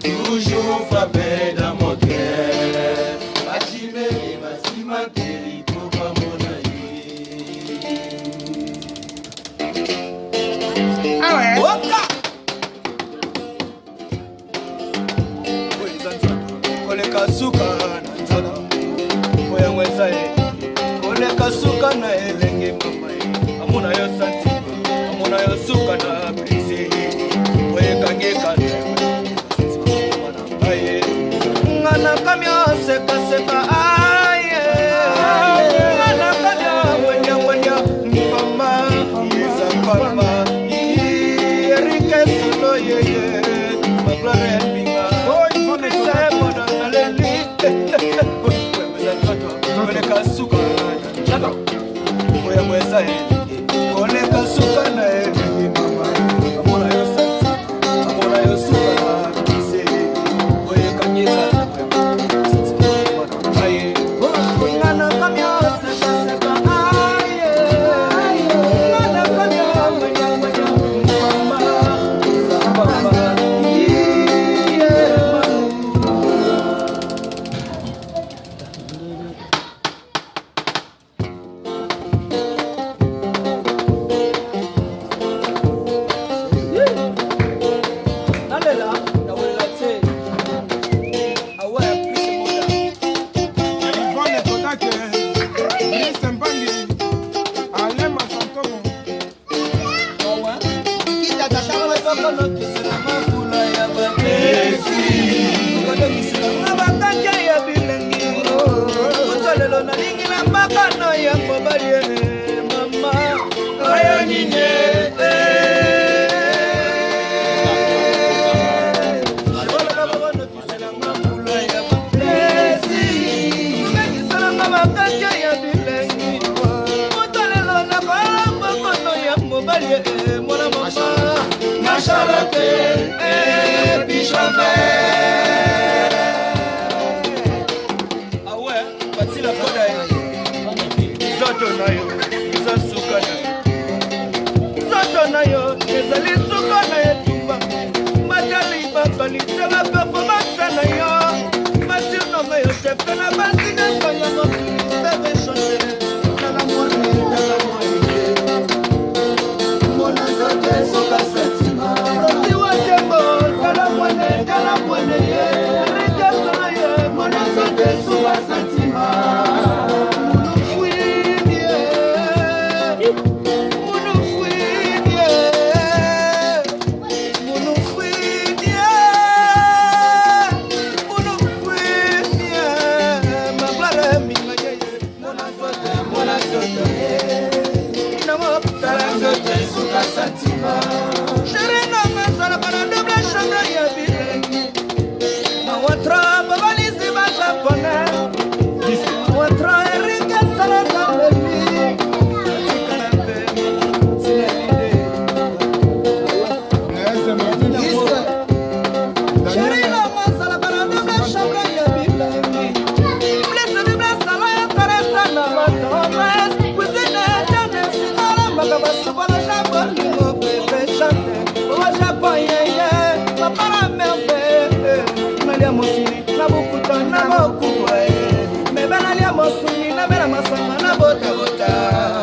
toujours frappé dans mon cœur. Bachimé, Bassima, Kéli, Koba, Monaï. Ah ouais? Koleka suka nanzana moya mwezae koleka suka na elenge mamae amuna yo santi amuna yo suka na prisi moye kangeka aye ngana kamya seka seka aye ngana kamya wanya wanya mama yesa palma erike solo yeye maglore binga koleka suka na moya mwezae koleka suka na elenge mama amuna yo santi amuna yo suka na prisi moye kangeka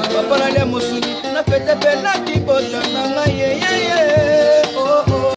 Papa na lia musuni na fete pela kibota na ngaye